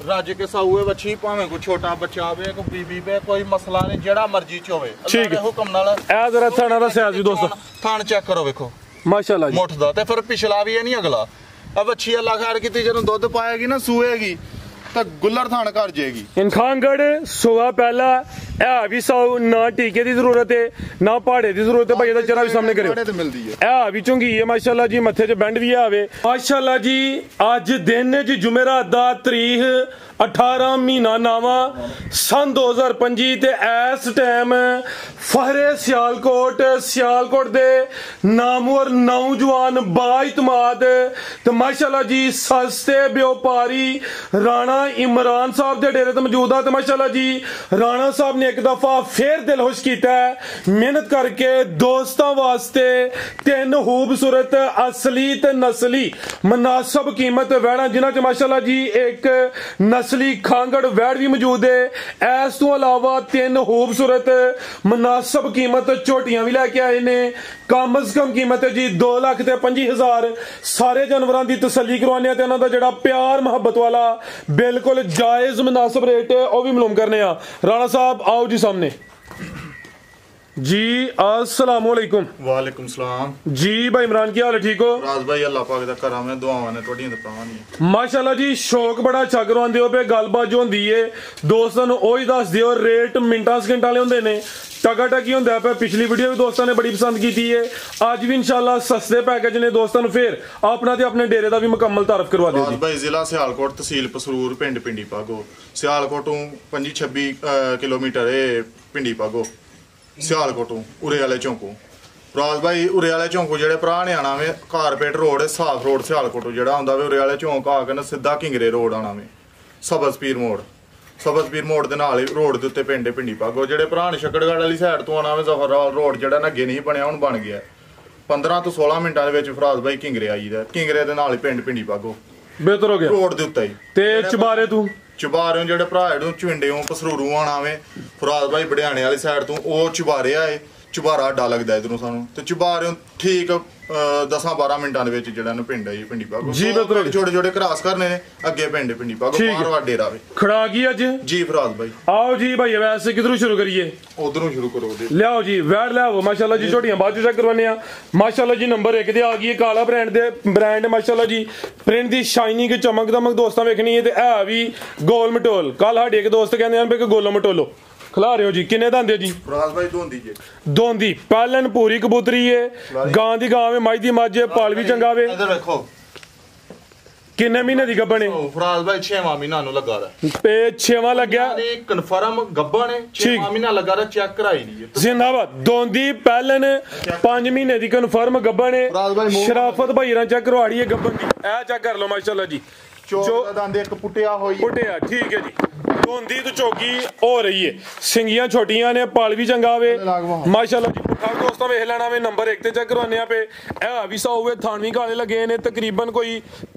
राजे के साउए बच्ची भावें कोई छोटा बच्चा आवे कोई बीबी पे कोई मसला नहीं जेड़ा मर्जी च होवे ठीक है हुक्म नाल ए जरा थाना दा सियाज भी दोस्तों थान चेक करो वेखो माशाल्लाह जी मुठ दा ते फिर पिछला भी है नहीं अगला अब अच्छी अल्लाह खैर कीती जदों दुध पाएगी ना सूएगी तो गुल्लर थान कर जाएगी इनखानगढ़ सुबह पहला है भी सौ ना टीके की जरूरत है ना पहाड़े की जरूरत है भाई दा चरा भी सामने करो है भी झुंगी है माशाल्लाह जी मथे च बैंड भी आवे माशाल्लाह जी अज दिन च जुमेरात दा तारीख 18 महीना नावा सन 2025 ते इस टाइम फहरे सियालकोट दे नामवर नौजवान बाइतमाद ते माशाल्लाह जी सस्ते व्यापारी राणा इमरान साहब दे डेरे ते मौजूद है। माशाल्लाह जी राणा साहब ने एक दफा फिर दिल खुश किया मेहनत करके दोस्तों वास्ते 3 खूबसूरत असली ते नस्ली मुनासिब कीमत वैड़ा जिन्हां च माशाल्लाह जी एक नस्ली खांगड़ वैड़ भी मौजूद है। इस तो अलावा 3 खूबसूरत मुनासिब कीमत झोटियां भी लैके आए ने कम अज कम कीमत है जी 2,25,000 सारे जानवरों की तसल्ली करवाने ते उन्हां दा जेड़ा प्यार मुहब्बत वाला बिल्कुल जायज मुनासिब रेट है वह भी मालूम करने राणा साहब आओ जी सामने जी अस्सलाम वालेकुम। वालेकुम सलाम जी भाई इमरान की हाल है ठीक हो राज भाई अल्लाह पाक दा करा मैं दुआवां ने तोड़ियां ते पावां नी माशाल्लाह जी शौक बड़ा अच्छा करवांदे हो पे गलबात जो होंदी है दोस्तां नूं ओही दस दियो रेट मिंटां सेकंडां वाले होंदे ने टका टकी होंदा पे पिछली वीडियो भी दोस्तों ने बड़ी पसंद की है आज भी इंशाल्लाह सस्ते पैकेज ने दोस्तों नूं फिर अपना ते अपने डेरे दा भी मुकम्मल तारफ करवा दिओ जी भाई जिला सियालकोट तहसील पसरूर पिंड पिंडी पागो सियालकोटों 25-26 किलोमीटर है पिंडी पागो सियालकोटों उरे वाले चौंकों राज भाई उरे वाले चौंकों जेड़े भरा ने आना वे कारपेट रोड साफ रोड सियालकोटों जेड़ा आंदा वे उरे वाले चौंक आके ना सीधा किंगरे रोड आना वे सबजपीर मोड़ दे नाल रोड दे उत्ते पिंड पिंडी पागो जेड़े भरा ने शक्कड़गढ़ वाली साइड तो आना वे जफर रोड जेड़ा ना अगे नहीं बनया हुण बन गया 15 तो 16 मिनटां दे विच फराज भाई किंगरे आई दा किंगरे दे नाल ही पिंड पिंडी पागो बेहतर हो गया रोड दे उत्ते ही ते चबारे तू चबारे जेड़े भरा जेड़े चुंडेओ पसरूरू आना वे फराज भाई बड़ियाने वाली साइड तो वो चबारे आए चबारा अड्डा लगदा इधरों सानू ते चबारे ठीक 10-12 मिनटां दे विच जेड़ा पिंड है पिंडी पागो जी छोटे छोटे क्रॉस करने ने अगे पिंड पिंडी पागो बाहर डेरा वे खड़ा गई अज जी फराज भाई आओ जी भाई वैसे किधरों शुरू करिए उधरों शुरू करो लियाओ जी वैड़ लियाओ माशाल्लाह जी छोटियां बाद चेक करवाने माशाल्लाह जी नंबर 1 ते आ गई काला ब्रांड माशाल्लाह जी प्रिंट दी शाइनिंग चमक दमक दोस्तां वेखनी है ते है भी गोल मटोल कल साडे एक दोस्त कहंदे हन कि गोलो मटोलो खिला रहे हो जी किन्ने दंदे जी फराज भाई दोंदी पहलन पूरी कबूतरी है गां दी गां में मझ दी मझ पाल भी चंगा वे इधर देखो किन्ने महीने दी गब्बन है फराज भाई 6वां महीना नु लगा दा पे 6वां लग्या कंफर्म गब्बन है 6वां महीना लगा दा चेक कराई दी जिंदाबाद दोंदी पहलन 5 महीने दी कंफर्म गब्बन है शराफत भाई रा चेक करवाड़ी है गब्बन दी ए चेक कर लो माशाल्लाह जी चोक दा दंद एक पुटिया होई पुटिया ठीक है जी धोंदी तो चौकी हो रही है सिंगियां छोटियां ने पाल भी चंगा वे माशाल्लाह जी पुठा दोस्तों वेख लेना वे नंबर 1 ते चेक करवाने पे ए भी सौ वे थानवी काले लगे ने तकरीबन कोई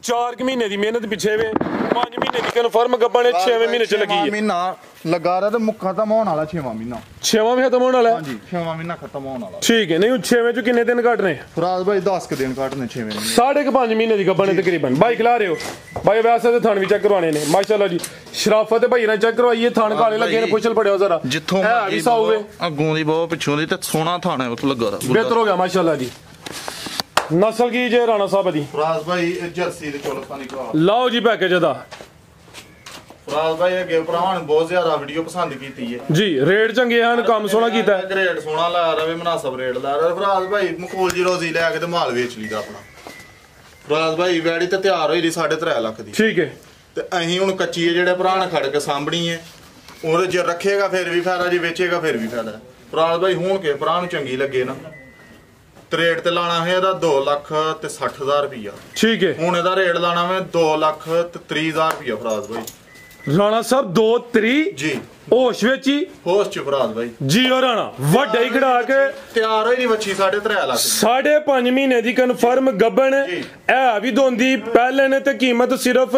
4 महीने दी मेहनत पिछे वे 5 महीने दी कन्फर्म गब्बन है 6वें महीने च लगी है महीना लगा रहा तो मुख खत्म होने वाला 6वां महीना 6वां भी खत्म होने वाला हां जी 6वां महीना खत्म होने वाला ठीक है नहीं 6वें च कितने दिन काटने फराज भाई 10 के दिन काटने 6वें में 5.5 महीने दी गब्बन है तकरीबन भाई खिला रहे हो भाई वैसे तो थान भी चेक करवाने ने माशाल्लाह जी शराफत भाई ने चेक करवाइए थान काले लगे ने पुछल पड़ियो जरा जिथों भी सौ वे अगों दी बहुत पिछों दी ते सोना थान है उत लगा रहा बेहतर हो गया माशाल्लाह जी नस्ल की जे राणा साहब दी फराज भाई जर्सी दे चोलस्तानी का लाओ जी पैकेज दा फराज भाई अगे भरावां ने बहुत ज्यादा वीडियो पसंद कीती है जी रेट चंगे हैं काम सोना कीता है रेट सोना ला रहा है मुनासिब रेट ला रहा है फराज भाई मखौल जी रोजी ले आके ते माल बेच लीदा अपना फराज भाई वैड़ी ते तैयार होई दी 3.5 लाख दी ठीक है ते अहीं हुन कच्ची है जेड़े भरा ने खड़ के सामभनी है और जे रखेगा फिर भी फायदा जे बेचेगा फिर भी फायदा फराज भाई हुन के भरा नु चंगी लगे ना रेट ते लाना है ਇਹਦਾ 2,60,000 रुपया ठीक है हुन ਇਹਦਾ रेट लाना है 2,30,000 रुपया फराज भाई राणा साहब 2-3 जी होश विच ही होश च फराज भाई जी और राणा वड्डा ही खड़ा के तैयार होई नी बच्ची 3.5 लाख 5.5 महीने दी कन्फर्म गब्बन ए भी दोंदी पहले ने ते कीमत सिर्फ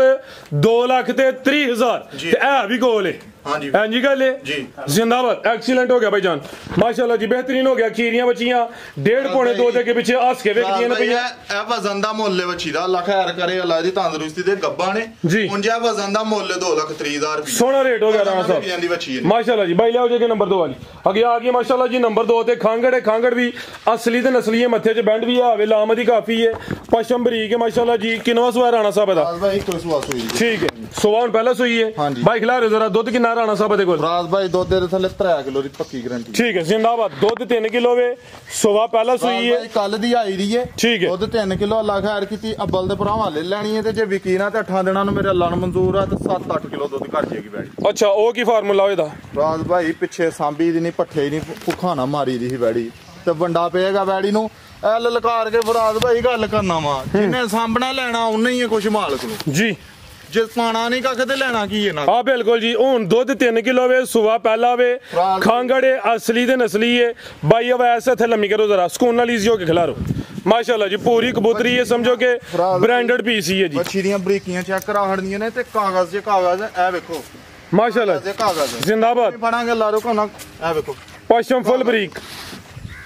2,30,000 ते ए भी गोल है ਹਾਂਜੀ जी गल है जी जिंदाबाद एक्सीलेंट हो गया भाईजान माशाल्लाह जी बेहतरीन हो गया खीरियां बच्चियां 1.5 पौने 2 ਦੇ ਪਿੱਛੇ ਹੱਸ ਕੇ ਵੇਖਦੀਆਂ ਨੇ ਪਈਆਂ ਇਹ ਵਜ਼ਨ ਦਾ ਮੁੱਲ ਹੈ ਬੱਚੀ ਦਾ ਅੱਲਾ ਖੈਰ ਕਰੇ ਅੱਲਾ ਦੀ ਤੰਦਰੁਸਤੀ ਤੇ ਗੱਬਾਂ ਨੇ ਹੁਣ ਜੇ ਵਜ਼ਨ ਦਾ ਮੁੱਲ 2,30,000 ਰੁਪਏ ਸੋਹਣਾ ਰੇਟ ਹੋ ਗਿਆ ਰਾਣਾ ਸਾਹਿਬ ਮਾਸ਼ਾਅੱਲਾ ਜੀ ਬਾਈ ਲਿਆਓ ਜੇ ਨੰਬਰ 2 ਵਾਲੀ ਅੱਗੇ ਆ ਗਈ ਮਾਸ਼ਾਅੱਲਾ ਜੀ ਨੰਬਰ 2 ਤੇ ਖਾਂਗੜ ਵੀ ਅਸਲੀ ਤੇ ਨਸਲੀ ਹੈ ਮੱਥੇ 'ਚ ਬੈਂਡ ਵੀ ਆਵੇ ਲਾਮ ਦੀ ਕਾਫੀ ਹੈ ਪਸ਼ਮ ਬਰੀਕ ਹੈ ਮਾਸ਼ਾਅੱਲਾ ਜੀ ਕਿੰਨਵਾ ਸਵਾ ਰਾਣਾ ਸਾਹਿਬ ਦਾ ਭਾਈ ਕੋਈ ਸਵਾ ਸੂਈ ਠੀਕ ਹੈ ਸਵਾ ਹੁਣ ਪਹਿਲਾਂ ਸੂਈ ਹੈ ਬਾਈ ਖਿਲਾ ਰਹੇ ਜ਼ਰਾ ਦੁੱਧ ਕਿੰਨਾ ਰਾਣਾ ਸਾਹਿਬ ਦੇ ਕੋਲ ਰਾਜ ਭਾਈ ਦੁੱਧ ਦੇ ਥੱਲੇ 3 ਕਿਲੋ ਦੀ ਪੱਕੀ ਗਾਰੰਟੀ ਠੀਕ ਹੈ ਜ਼ਿੰਦਾਬਾਦ ਦੁੱਧ 3 ਕਿਲੋ ਵੇ ਸਵਾ ਪਹਿਲਾਂ ਸੂਈ ਹੈ ਕੱਲ ਦੀ ਆਈ ਦੀ ਹੈ ਠੀਕ ਹੈ ਦੁੱਧ 3 ਕਿਲੋ ਅੱਲਾ ਖੈਰ ਕੀਤੀ ਅੱਬਲ ਦੇ ਭਰਾਵਾਂ ਲੈ ਲੈਣੀ ਹੈ ਤੇ ਜੇ ਵਿਕੀਨਾ ਤੇ 8 ਦਿਨਾਂ ਨੂੰ ਮੇਰੇ ਅੱਲਾ ਨੂੰ ਮਨਜ਼ੂਰ ਆ ਤੇ 7-8 ਕਿਲੋ ਦੁੱਧ ਘੱਟ ਜਾਏਗੀ ਬੈੜੀ ਅੱਛਾ ਉਹ ਕੀ ਫਾਰਮੂਲਾ ਇਹਦਾ ਰਾਜ ਭਾਈ ਪਿੱਛੇ ਸਾਂਭੀ ਦੀ ਨਹੀਂ ਪੱਠੇ ਨਹੀਂ ਭੁੱਖਾ ਨਾ ਮਾਰੀ ਦੀ ਸੀ ਬੈੜੀ ਤੇ ਵੰਡਾ ਪਏਗਾ ਬੈੜੀ ਨੂੰ ਐ ਲਲਕਾਰ ਕੇ ਫਰਾਦ ਭਾਈ ਗੱਲ ਕਰਨਾ ਵਾ ਜਿਹਨੇ ਸਾਂਭਣਾ ਲੈਣਾ ਉਹਨੇ ਹੀ ਕੁਛ ਮਾਲਕ ਨੂੰ ਜੀ ਜੇ ਪਾਣਾ ਨਹੀਂ ਕੱਖ ਤੇ ਲੈਣਾ ਕੀ ਹੈ ਨਾ ਆ ਬਿਲਕੁਲ ਜੀ ਹੁਣ ਦੁੱਧ 3 ਕਿਲੋ ਵੇ ਸੁਬਾ ਪਹਿਲਾ ਵੇ ਖਾਂਗੜੇ ਅਸਲੀ ਤੇ ਨਸਲੀ ਹੈ ਬਾਈ ਅਵੈਸ ਇੱਥੇ ਲੰਮੀ ਕਰੋ ਜ਼ਰਾ ਸਕੂਨ ਨਾਲ ਈਜ਼ੀ ਹੋ ਕੇ ਖਿਲਾਰੋ ਮਾਸ਼ਾਅੱਲਾ ਜੀ ਪੂਰੀ ਕਬੂਤਰੀ ਹੈ ਸਮਝੋ ਕਿ ਬ੍ਰਾਂਡਡ ਪੀਸ ਹੀ ਹੈ ਜੀ ਮੱਛੀ ਦੀਆਂ ਬਰੀਕੀਆਂ ਚੈੱਕ ਕਰਾ ਹੜਨੀਆਂ ਨੇ ਤੇ ਕਾਗਜ਼ ਇਹ ਵੇਖੋ ਮਾਸ਼ਾਅੱਲਾ ਕਾਗਜ਼ ਜ਼ਿੰਦਾਬਾਦ ਪੜਾਂਗੇ ਲਾਰੋ ਕੋਨਾ ਇਹ ਵੇਖੋ ਪਸ਼ਮ ਫੁੱਲ ਬਰੀਕ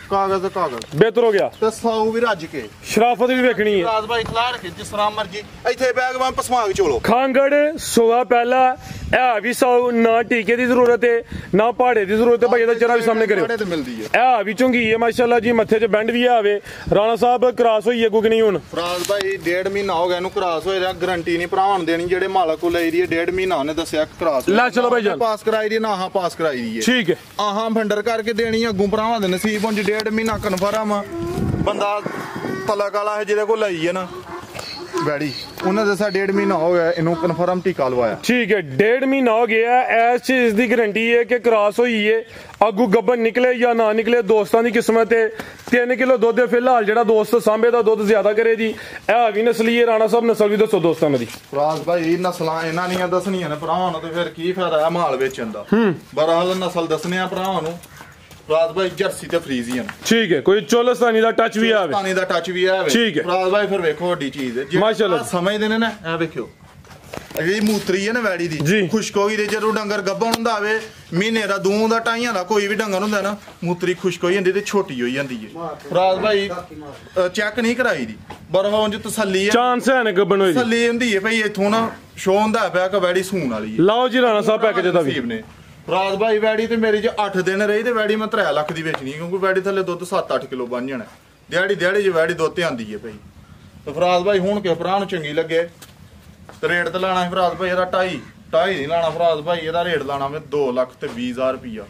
ਕਾਗਜ਼ ਬਿਹਤਰ ਹੋ ਗਿਆ ਤੇ ਸਾਊ ਵੀ ਰੱਜ ਕੇ ਸ਼ਰਾਫਤ ਵੀ ਵੇਖਣੀ ਹੈ ਰਾਜ ਭਾਈ ਖਲਾਰ ਕੇ ਜਿਸ ਤਰ੍ਹਾਂ ਮਰਜੀ ਇੱਥੇ ਬੈਗ ਵਾਂ ਪਸਮਾ ਕੇ ਚੋਲੋ ਖਾਂਗੜ ਸੁਬਾ ਪਹਿਲਾ ਇਹ ਵੀ ਸਾਊ ਨਾ ਟੀਕੇ ਦੀ ਜ਼ਰੂਰਤ ਹੈ ਨਾ ਪਹਾੜੇ ਦੀ ਜ਼ਰੂਰਤ ਹੈ ਭਾਈ ਇਹਦਾ ਚਰਾ ਵੀ ਸਾਹਮਣੇ ਕਰਿਓ ਤੇ ਮਿਲਦੀ ਹੈ ਇਹ ਵੀ ਚੁੰਗੀ ਹੈ ਮਾਸ਼ਾਅੱਲਾ ਜੀ ਮੱਥੇ 'ਚ ਬੈਂਡ ਵੀ ਆਵੇ ਰਾਣਾ ਸਾਹਿਬ ਕ੍ਰਾਸ ਹੋਈ ਹੈ ਕੋਈ ਨਹੀਂ ਹੁਣ ਰਾਜ ਭਾਈ 1.5 ਮਹੀਨਾ ਹੋ ਗਿਆ ਇਹਨੂੰ ਕ੍ਰਾਸ ਹੋਇਆ ਗਾਰੰਟੀ ਨਹੀਂ ਭਰਾਵਾਂ ਨੂੰ ਦੇਣੀ ਜਿਹੜੇ ਮਾਲਕ ਕੋਲ ਲਈ ਦੀ 1.5 ਮਹੀਨਾ ਉਹਨੇ ਦੱਸਿਆ ਕ੍ਰਾਸ ਲੈ ਚਲੋ ਭਾਈ ਜਾਨ ਪਾਸ ਕਰਾਈ ਦੀ ਨਾ ਆਹਾਂ ਪਾਸ ਕਰਾਈ ਦੀ ਹੈ ਠੀਕ ਹੈ ਆਹਾਂ ਭੰਡਰ ਕਰਕੇ ਦੇਣੀ ਅੱਗੋਂ ਭਰਾਵਾਂ ਦੇ ਨਸੀਬ ਹੁਣ 1.5 ਮਹੀਨਾ ਕਨਫਰਮ ਬੰਦਾ ਤਲਾ ਕਾਲਾ ਹੈ ਜਿਹਦੇ ਕੋਲ ਲਈ ਹੈ ਨਾ ਬੈੜੀ ਉਹਨਾਂ ਦੱਸਿਆ 1.5 ਮਹੀਨਾ ਹੋ ਗਿਆ ਇਹਨੂੰ ਕਨਫਰਮ ਟੀਕਾ ਲਵਾਇਆ ਠੀਕ ਹੈ 1.5 ਮਹੀਨਾ ਹੋ ਗਿਆ ਇਸ ਚੀਜ਼ ਦੀ ਗਾਰੰਟੀ ਹੈ ਕਿ ਕ੍ਰਾਸ ਹੋਈ ਹੈ ਅੱਗੂ ਗੱਬਨ ਨਿਕਲੇ ਜਾਂ ਨਾ ਨਿਕਲੇ ਦੋਸਤਾਂ ਦੀ ਕਿਸਮਤ ਹੈ 3 ਕਿਲੋ ਦੁੱਧ ਹੈ ਫਿਲਹਾਲ ਜਿਹੜਾ ਦੋਸਤ ਸਾਂਭੇ ਦਾ ਦੁੱਧ ਜ਼ਿਆਦਾ ਕਰੇ ਜੀ ਇਹ ਵੀ ਨਸਲੀ ਹੈ ਰਾਣਾ ਸਾਹਿਬ ਨਸਲ ਵੀ ਦੱਸੋ ਦੋਸਤਾਂ ਦੀ ਫਰਾਜ਼ ਭਾਈ ਨਸਲਾਂ ਇਹਨਾਂ ਦੀਆਂ ਦੱਸਣੀਆਂ ਨੇ ਭਰਾਵਾਂ ਨੂੰ ਤੇ ਫਿਰ ਕੀ ਫਾਇਦਾ ਹੈ ਮਾਲ ਵੇਚਣ ਦਾ ਬਹਰਹਾਲ ਨਸਲ ਦੱਸਣੇ ਆ ਭਰਾਵਾਂ ਨੂੰ ਫਰਾਜ਼ ਭਾਈ ਜਰਸੀ ਤੇ ਫਰੀਜ਼ੀਅਨ ਠੀਕ ਹੈ ਕੋਈ ਚੋਲਸਤਾਨੀ ਦਾ ਟੱਚ ਵੀ ਆਵੇ ਪਾਣੀ ਦਾ ਟੱਚ ਵੀ ਆਵੇ ਠੀਕ ਹੈ ਫਰਾਜ਼ ਭਾਈ ਫਿਰ ਵੇਖੋ ਵੱਡੀ ਚੀਜ਼ ਹੈ ਮਾਸ਼ਾਅੱਲਾ ਸਮਝਦੇ ਨੇ ਨਾ ਇਹ ਵੇਖਿਓ ਜਿਹੜੀ ਮੂਤਰੀ ਹੈ ਨਾ ਵੈੜੀ ਦੀ ਖੁਸ਼ਕ ਹੋਈ ਦੇ ਜਦੋਂ ਡੰਗਰ ਗੱਭਣ ਹੁੰਦਾ ਹੋਵੇ ਮਹੀਨੇ ਦਾ ਦੂੰ ਦਾ ਟਾਈਆਂ ਦਾ ਕੋਈ ਵੀ ਡੰਗਰ ਹੁੰਦਾ ਨਾ ਮੂਤਰੀ ਖੁਸ਼ਕ ਹੋਈ ਜਾਂਦੀ ਤੇ ਛੋਟੀ ਹੋਈ ਜਾਂਦੀ ਹੈ ਫਰਾਜ਼ ਭਾਈ ਚੈੱਕ ਨਹੀਂ ਕਰਾਈ ਦੀ ਬਰਹੋਂ ਚ ਤਸੱਲੀ ਹੈ ਚਾਂਸ ਹੈ ਨਾ ਗੱਭਣ ਹੋਈ ਤਸੱਲੀ ਹੁੰਦੀ ਹੈ ਭਈ ਇੱਥੋਂ ਨਾ ਸ਼ੋ ਹੁੰਦਾ ਪਿਆ ਕਿ ਵੈੜੀ ਸੂਣ ਵਾਲੀ ਹੈ ਲਓ ਜੀ ਰਾਣਾ ਸਾਹਿਬ ਪੈਕੇਜ ਦਾ ਵੀ ਰਾਜ ਭਾਈ ਵੈੜੀ ਤੇ ਮੇਰੀ 8 ਦਿਨ ਰਹੀ ਤੇ ਵੈੜੀ ਮੈਂ 3 ਲੱਖ ਦੀ ਵੇਚਣੀ ਕਿਉਂਕਿ ਵੈੜੀ ਥੱਲੇ ਦੁੱਧ 7-8 ਕਿਲੋ ਬਣ ਜਾਣਾ ਦਿਹਾੜੀ ਜੇ ਵੈੜੀ ਦੁੱਧ ਤੇ ਆਂਦੀ ਹੈ ਭਾਈ ਤੇ ਫਰਾਜ਼ ਭਾਈ ਹੁਣ ਕਿ ਭਰਾ ਨੂੰ ਚੰਗੀ ਲੱਗੇ ਤੇ ਰੇਟ ਤੇ ਲਾਣਾ ਫਰਾਜ਼ ਭਾਈ ਇਹਦਾ 2.5 ਨਹੀਂ ਲਾਣਾ ਫਰਾਜ਼ ਭਾਈ ਇਹਦਾ ਰੇਟ ਲਾਣਾ ਮੈਂ 2,20,000 ਰੁਪਇਆ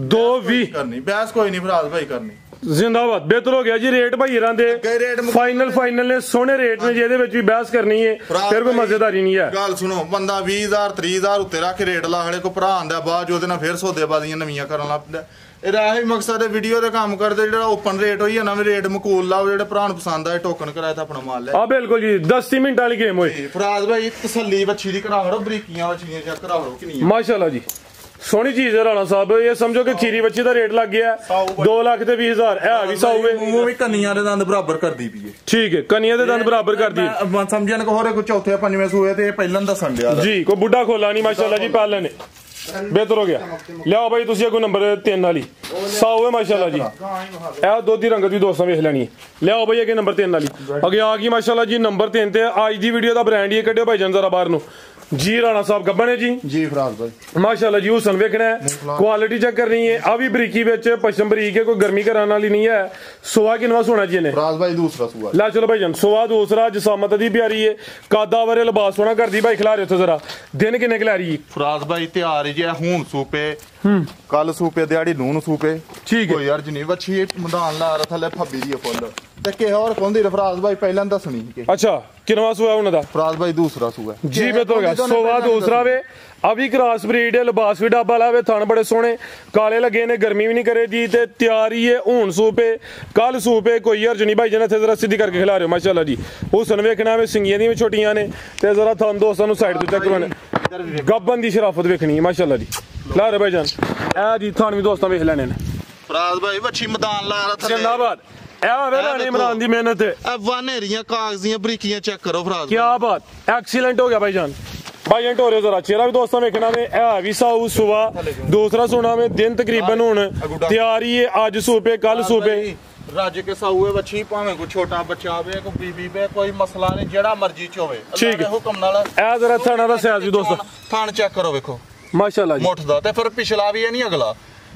220 ਕਰਨੀ ਬਹਿਸ ਕੋਈ ਨਹੀਂ ਫਰਾਜ਼ ਭਾਈ ਕਰਨੀ ਜ਼ਿੰਦਾਬਾਦ ਬਿਹਤਰ ਹੋ ਗਿਆ ਜੀ ਰੇਟ ਭਾਈ ਰਾਂ ਦੇ ਫਾਈਨਲ ਨੇ ਸੋਹਣੇ ਰੇਟ ਨੇ ਜਿਹਦੇ ਵਿੱਚ ਵੀ ਬਹਿਸ ਕਰਨੀ ਹੈ ਫਿਰ ਕੋਈ ਮਜ਼ੇਦਾਰੀ ਨਹੀਂ ਹੈ ਗੱਲ ਸੁਣੋ ਬੰਦਾ 20,000 30,000 ਉੱਤੇ ਰੱਖ ਕੇ ਰੇਟ ਲਾ ਹਲੇ ਕੋ ਭਰਾ ਆਂਦਾ ਬਾਅਦ ਉਹਦੇ ਨਾਲ ਫਿਰ ਸੌਦੇਬਾਜ਼ੀਆਂ ਨਵੀਆਂ ਕਰਨ ਲੱਗ ਪੈਂਦਾ ਇਹਦਾ ਇਹੀ ਮਕਸਦ ਹੈ ਵੀਡੀਓ ਦੇ ਕੰਮ ਕਰਦੇ ਜਿਹੜਾ ਓਪਨ ਰੇਟ ਹੋਈ ਹੈ ਨਵੇਂ ਰੇਟ ਮਕੂਲ ਲਾਓ ਜਿਹੜੇ ਭਰਾ ਨੂੰ ਪਸੰਦ ਆਏ ਟੋਕਨ ਕਰਾਇਆ ਤਾਂ ਆਪਣਾ ਮਾਲ ਲੈ ਆ ਬਿਲਕੁਲ ਜੀ 10 ਮਿੰਟ ਵਾਲੀ ਗੇਮ ਹੋਈ ਫਰਾਜ਼ ਭਾਈ ਤਸੱਲੀ ਬੱਚੀ ਦੀ ਕਰਾਓ ਬਰੀਕੀਆਂ ਬੱਚੀਆਂ ਚੈੱਕ ਕਰਾਓ ਕਿੰਨੀਆਂ ਮਾਸ਼ਾਅੱਲਾ ਜੀ ਸੋਹਣੀ ਚੀਜ਼ ਹੈ ਰਾਣਾ ਸਾਹਿਬ ਇਹ ਸਮਝੋ ਕਿ ਖੀਰੀ ਬੱਚੀ ਦਾ ਰੇਟ ਲੱਗ ਗਿਆ 2,20,000 ਇਹ ਵੀ ਸਾਊਵੇ ਮੂੰਹ ਵੀ ਕੰਨੀਆਂ ਦੇ ਦੰਦ ਬਰਾਬਰ ਕਰਦੀ ਪਈ ਹੈ ਠੀਕ ਹੈ ਕੰਨੀਆਂ ਦੇ ਦੰਦ ਬਰਾਬਰ ਕਰਦੀ ਹੈ ਸਮਝਣ ਕੋ ਹੋਰੇ ਕੋ ਚੌਥੇ ਪੰਜਵੇਂ ਸੂਏ ਤੇ ਪਹਿਲਾਂ ਦੱਸਣ ਦਿਆ ਜੀ ਕੋਈ ਬੁੱਢਾ ਖੋਲਾ ਨਹੀਂ ਮਾਸ਼ਾਅੱਲਾ ਜੀ ਪਾਲਣ ਨੇ ਬਿਹਤਰ ਹੋ ਗਿਆ ਲਿਆਓ ਬਾਈ ਤੁਸੀਂ ਕੋਈ ਨੰਬਰ 3 ਵਾਲੀ ਸਾਊਵੇ ਮਾਸ਼ਾਅੱਲਾ ਜੀ ਇਹ ਦੋਦੀ ਰੰਗਤ ਵੀ ਦੋਸਤਾਂ ਵੇਖ ਲੈਣੀ ਲਿਆਓ ਬਾਈ ਅੱਗੇ ਨੰਬਰ 3 ਵਾਲੀ ਅੱਗੇ ਆ ਗਈ ਮਾਸ਼ਾਅੱਲਾ ਜੀ ਨੰਬਰ 3 ਤੇ ਅੱਜ ਦੀ ਵੀਡੀਓ ਦਾ ਬ੍ਰਾਂਡ ਹੀ ਕੱਢਿਓ ਭਾਈ ਜਾਨ ਜ਼ਰਾ ਬਾਹਰ ਨੂੰ जी राणा साहब गब्बन है जी फराज भाई माशाल्लाह जी हुसन वेखना है क्वालिटी चेक करनी है आ भी बरीकी विच पश्चिम बरीक है कोई गर्मी कराने वाली नहीं है सोआ किनवा सोना जी ने फराज भाई दूसरा सोआ ला चलो भाई जान सोआ दूसरा जसामत दी प्यारी है कादा वरे लिबास सोना कर दी भाई खिला रहे थे जरा दिन किन्ने खिला रही फराज भाई तैयार जी हूं सूपे कल सूपे दिहाड़ी नून सूपे ठीक है कोई अर्ज नहीं वछी मैदान ला रहा थले फब्बी दी फुल ਤੇ ਕਿ ਹੋਰ ਕੋਂਦੀ ਫਰਾਜ਼ ਭਾਈ ਪਹਿਲਾਂ ਦੱਸਣੀ ਕਿ ਅੱਛਾ ਕਿਨਵਾ ਸੂਆ ਉਹਨਾਂ ਦਾ ਫਰਾਜ਼ ਭਾਈ ਦੂਸਰਾ ਸੂਆ ਜੀ ਬੇ ਹੋ ਗਿਆ ਸੋਵਾ ਦੂਸਰਾ ਵੇ ਅਭੀ ਕ੍ਰਾਸ ਬਰੀਡ ਹੈ ਲਿਬਾਸ ਵੀ ਡੱਬਾ ਲਾਵੇ ਥਣ ਬੜੇ ਸੋਹਣੇ ਕਾਲੇ ਲੱਗੇ ਨੇ ਗਰਮੀ ਵੀ ਨਹੀਂ ਕਰੇ ਜੀ ਤੇ ਤਿਆਰੀ ਹੈ ਹੁਣ ਸੂਪੇ ਕੱਲ ਸੂਪੇ ਕੋਈ ਹਰਜ ਨਹੀਂ ਭਾਈ ਜਨ ਇੱਥੇ ਜ਼ਰਾ ਸਿੱਧੀ ਕਰਕੇ ਖਿਲਾ ਰਹੇ ਮਾਸ਼ਾਅੱਲਾ ਜੀ ਹੁਸਨ ਵੇਖਣਾ ਵੇ ਸਿੰਗੀਆਂ ਦੀਆਂ ਵੀ ਛੋਟੀਆਂ ਨੇ ਤੇ ਜ਼ਰਾ ਥਣ ਦੋਸਤਾਂ ਨੂੰ ਸਾਈਡ ਤੋਂ ਚੈੱਕ ਕਰਵਾਣਾ ਗੱਬਨ ਦੀ ਸ਼ਰਾਫਤ ਵੇਖਣੀ ਹੈ ਮਾਸ਼ਾਅੱਲਾ ਜੀ ਖਿਲਾ ਰਹੇ ਭਾਈ ਜਾਨ ਇਹ ਜੀ ਥਣ ਵੀ ਦੋਸਤਾਂ ਵੇਖ ਲੈਣੇ ਨੇ ਫਰਾਜ਼ ਭਾਈ ਵੱਛੀ ਮੈਦਾਨ ਲਾ ਰਹਾ ਥੱਲੇ ਜਿੰਦਾਬਾਦ रानी इमरान दी मेहनत है वानेरियां कागजियां बरीकियां चेक करो फराज क्या बात एक्सीलेंट हो गया भाईजान भाई ढोरे जरा चेहरा भी दोस्तों वेखना में है भी साऊ सुबह दूसरा सोना में दिन तकरीबन हुन तैयारी है अज सूपे कल सूपे रज के साऊए बच्ची भावें कोई छोटा बच्चा आवे कोई बीबी पे कोई मसला नहीं जेड़ा मर्जी च होवे ठीक है हुक्म नाल ए जरा थाना दा साइज भी दोस्तों थान चेक करो वेखो माशाल्लाह जी मुठ दा ते फिर पिछला भी है नहीं अगला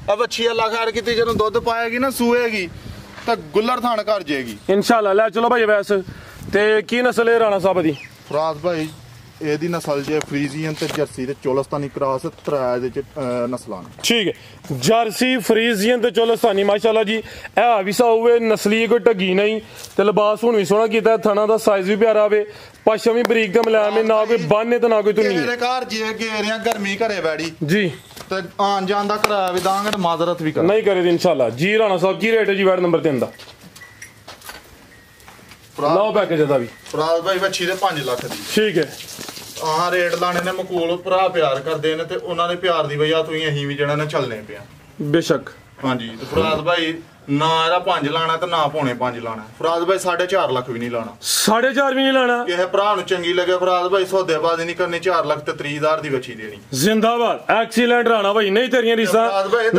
अब बच्ची अल्लाह खैर कीती जदों दुध पाएगी ना सूएगी तो गुल्लर थान कर जाएगी इंशाल्लाह ले चलो भाई वैसे ते की नस्ल है राणा साहब दी फराज भाई ਇਹਦੀ ਨਸਲ ਜੇ ਫਰੀਜ਼ੀਅਨ ਤੇ ਜਰਸੀ ਤੇ ਚੋਲਸਤਾਨੀ ਕ੍ਰਾਸ ਤਰਾ ਦੇ ਚ ਨਸਲਾਂ ठीक है जर्सी फ्रीजियन ते चोलस्तानी माशाल्लाह जी है भी साउवे नस्ली कोई ढगी नहीं ते लिबास हुन भी सोहना कीता थाना दा साइज भी प्यारा आवे पश्चिम भी बरीक दा मुलायम ना कोई बाने ते ना कोई तुनी ਮੇਰੇ ਘਰ ਜੇ ਗੇਰਿਆਂ ਗਰਮੀ ਘਰੇ ਬੈੜੀ जी ਤੇ ਆਣ ਜਾਣ ਦਾ ਕਿਰਾਇਆ ਵੀ ਦਾਂਗੇ ਤੇ ਮਾਜ਼ਰਤ ਵੀ ਕਰ नहीं करे इंशाल्लाह जी राणा साहब की रेट है जी वार्ड नंबर 3 दा लाओ पैकेज दा भी ਫਰਾਜ਼ ਭਾਈ ਬੱਚੀ ਦੇ 5 ਲੱਖ ਦੀ ठीक है ਆਹ ਰੇਟ ਲਾਣੇ ਨੇ ਮਕੂਲ ਭਰਾ ਪਿਆਰ ਕਰਦੇ ਨੇ ਤੇ ਉਹਨਾਂ ਦੇ ਪਿਆਰ ਦੀ ਵਜ੍ਹਾ ਤੋਂ ਹੀ ਅਸੀਂ ਵੀ ਜਿਹੜਾ ਨਾ ਚੱਲਨੇ ਪਿਆ बेशक ਹਾਂਜੀ ਤੇ ਫਰਾਜ਼ ਭਾਈ ਨਾ ਇਹਦਾ 5 ਲਾਣਾ ਤੇ ਨਾ ਪੌਣੇ 5 ਲਾਣਾ ਫਰਾਜ਼ ਭਾਈ 4.5 ਲੱਖ ਵੀ ਨਹੀਂ ਲਾਣਾ 4.5 भी नहीं लाना ਕਿਸੇ ਭਰਾ ਨੂੰ ਚੰਗੀ ਲੱਗੇ ਫਰਾਜ਼ ਭਾਈ ਸੌਦੇਬਾਜ਼ੀ ਨਹੀਂ ਕਰਨੀ 4 ਲੱਖ ਤੇ 30000 ਦੀ ਬੱਚੀ ਦੇਣੀ जिंदाबाद एक्सीलेंट राणा भाई नहीं तेरियां रिसा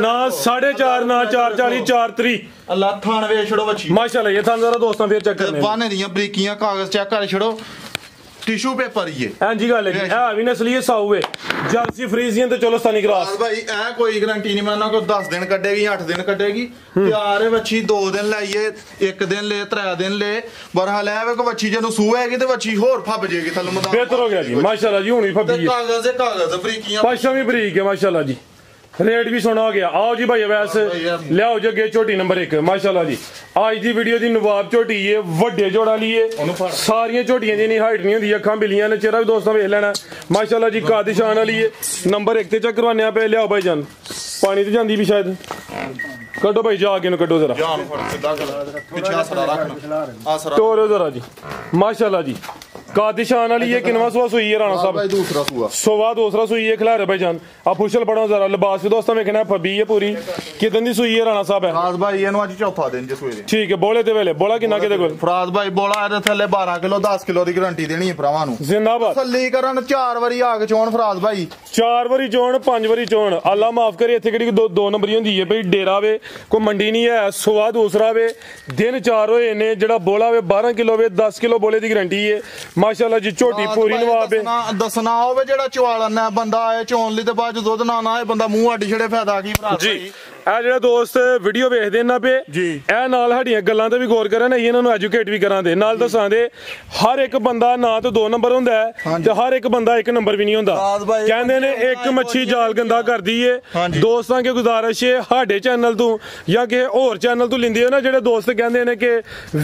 ना 4.5 ना 440 430 ਅੱਲਾ ਥਾਣ ਵੇਚ ਛੜੋ ਬੱਚੀ माशाल्लाह ये थान जरा दोस्तों फिर चेक करने ਬਾਨੇ ਦੀਆਂ ਬਰੀਕੀਆਂ ਕਾਗਜ਼ ਚੈੱਕ ਕਰ ਛੜੋ टिश्यू पेपर ही हां जी गल है है भी नस्ली है साऊ है जर्सी फ्रीजियन ते चोलस्तानी क्रॉस भाई ए कोई गारंटी नहीं मैं ना को 10 दिन कटेगी 8 दिन कटेगी तैयार है बच्ची 2 दिन लाइए 1 दिन ले 3 दिन ले बरहाल है को बच्ची जनु सूएगी ते बच्ची होर फब जेगी थल मैदान बेहतर हो गया जी माशाल्लाह जी हुन भी फबी है कागज बरीकियां पश्चिम भी बरीक है माशाल्लाह जी रेट भी सोना हो गया आओ जी भाई वैस लियाओ जी अगे झोटी नंबर 1 माशाल्लाह जी आज दी वीडियो दी नवाब झोटी है वड्डे जोड़ा लिए सारियां झोटियां दी नहीं हाइट नहीं होंदी अखां बिलियां ने चेहरा भी दोस्तों वेख लेना माशाल्लाह जी काद शान वाली है नंबर 1 ते चेक करवाने पे लियाओ भाई जान पानी ते जांदी भी शायद कड्डो भाई जा के कड्डो जरा जान फड़ सीधा कर पीछे आसरा रखना आसरा तोड़ो जरा जी माशाल्लाह जी कादिशान वाली ये किनवा सुआ सुई है राणा साहब भाई दूसरा सुआ सुवा दूसरा सुई है खिलारे भाई जान आप फुशल पढ़ो जरा लिबास भी दोस्तों वेखना फबी है पूरी कितन दी सुई है राणा साहब है फराज भाई ਇਹਨੂੰ ਅੱਜ ਚੌਥਾ ਦਿਨ ਜੇ ਸੂਏ ठीक है बोले ते वेले बोला किन्ना किते कोल फराज भाई बोला ਇਹਦੇ ਥੱਲੇ 12 ਕਿਲੋ 10 ਕਿਲੋ ਦੀ ਗਾਰੰਟੀ ਦੇਣੀ ਹੈ ਭਰਾਵਾਂ ਨੂੰ जिंदाबाद ਤਸੱਲੀ ਕਰਨ 4 ਵਾਰੀ ਆ ਕੇ ਚੋਣ ਫਰਾਜ ਭਾਈ 4 ਵਾਰੀ ਚੋਣ 5 ਵਾਰੀ ਚੋਣ ਅੱਲਾ ਮਾਫ ਕਰੇ ਇੱਥੇ ਕਿਹੜੀ 2 ਨੰਬਰੀ ਹੁੰਦੀ ਹੈ ਭਈ ਡੇਰਾ ਵੇ ਕੋਈ ਮੰਡੀ ਨਹੀਂ ਹੈ ਸੁਆ ਦੂਸਰਾ ਵੇ ਦਿਨ 4 ਹੋਏ ਨੇ ਜਿਹੜਾ ਬੋਲਾ ਵੇ 12 ਕਿਲੋ ਵੇ 10 ਕਿਲੋ ਬੋਲੇ ਦੀ ਗਾਰੰਟੀ ਹੈ ਮਾਸ਼ਾਅੱਲਾ ਜੀ ਝੋਟੀ ਪੂਰੀ ਨਵਾਬ ਹੈ ਦੱਸਣਾ ਹੋਵੇ ਜਿਹੜਾ ਚਵਾਲਨ ਹੈ ਬੰਦਾ ਆਏ ਚੋਣ ਲਈ ਤੇ ਬਾਅਦ ਦੁੱਧ ਨਾ ਆਏ ਬੰਦਾ ਮੂੰਹ ਅੱਡੀ ਛੜੇ ਫਾਇਦਾ ਕੀ ਭਰਾ ਜੀ ਇਹ ਜਿਹੜਾ ਦੋਸਤ ਵੀਡੀਓ ਵੇਖਦੇ ਇਹਨਾਂ ਪੇ ਇਹ ਨਾਲ ਸਾਡੀਆਂ ਗੱਲਾਂ ਤੇ ਵੀ ਗੌਰ ਕਰਨ ਅਸੀਂ ਇਹਨਾਂ ਨੂੰ ਐਜੂਕੇਟ ਵੀ ਕਰਾਂਦੇ ਨਾਲ ਦੱਸਾਂਦੇ ਹਰ ਇੱਕ ਬੰਦਾ ਨਾ ਤੇ 2 ਨੰਬਰ ਹੁੰਦਾ ਹੈ ਤੇ ਹਰ ਇੱਕ ਬੰਦਾ 1 ਨੰਬਰ ਵੀ ਨਹੀਂ ਹੁੰਦਾ ਕਹਿੰਦੇ ਨੇ ਇੱਕ ਮੱਛੀ ਜਾਲ ਗੰਦਾ ਕਰਦੀ ਏ ਦੋਸਤਾਂ ਕੇ ਗੁਜ਼ਾਰਿਸ਼ ਏ ਸਾਡੇ ਚੈਨਲ ਤੋਂ ਜਾਂ ਕਿਸੇ ਹੋਰ ਚੈਨਲ ਤੋਂ ਲਿੰਦੇ ਹੋ ਨਾ ਜਿਹੜੇ ਦੋਸਤ ਕਹਿੰਦੇ ਨੇ ਕਿ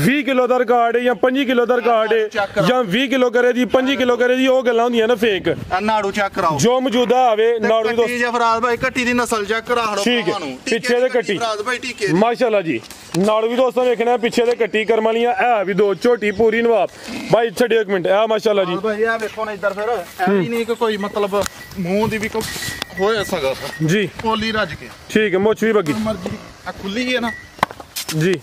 20 ਕਿਲੋ ਦਾ ਰਿਕਾਰਡ ਹੈ ਜਾਂ 25 ਕਿਲੋ ਦਾ ਰਿਕਾਰਡ ਹੈ ਜਾਂ 20 ਕਿਲੋ ਕਰੇ ਦੀ 25 ਕਿਲੋ ਕਰੇ ਦੀ ਉਹ ਗੱਲਾਂ ਹੁੰਦੀਆਂ ਨਾ ਫੇਕ ਨਾੜੂ ਚੈੱਕ ਕਰਾਓ ਜੋ ਮੌਜੂਦਾ ਆਵੇ ਨਾੜੂ ਦੋਸਤ ਜਫਰਾਜ਼ ਭਾਈ ਕੱਟੀ ਦੀ ਨਸਲ ਚੈੱਕ ਕਰਾ ਹੜੋ ਠੀਕ ਹੈ ਪਿੱਛੇ ਦੇ ਕੱਟੀ ਮਾਸ਼ਾਅੱਲਾ ਜੀ ਨਾਲ ਵੀ ਦੋਸਤਾਂ ਵੇਖਣਾ ਪਿੱਛੇ ਦੇ ਕੱਟੀ ਕਰਮ ਵਾਲੀਆਂ ਇਹ ਵੀ 2 ਝੋਟੀ ਪੂਰੀ ਨਵਾਬ ਭਾਈ ਛੱਡਿਓ 1 ਮਿੰਟ ਇਹ ਮਾਸ਼ਾਅੱਲਾ ਜੀ ਭਾਈ ਇਹ ਵੇਖੋ ਨਾ ਇੱਧਰ ਫਿਰ ਐਵੇਂ ਨਹੀਂ ਕਿ ਕੋਈ ਮਤਲਬ ਮੂੰਹ ਦੀ ਵੀ ਹੋਏ ਸਕਦਾ ਜੀ ਕੋਲੀ ਰੱਜ ਕੇ ਠੀਕ ਹੈ ਮੁੱਛ ਵੀ ਬੱਗੀ ਮਰਜ਼ੀ ਆ ਖੁੱਲੀ ਹੈ ਨਾ ਜੀ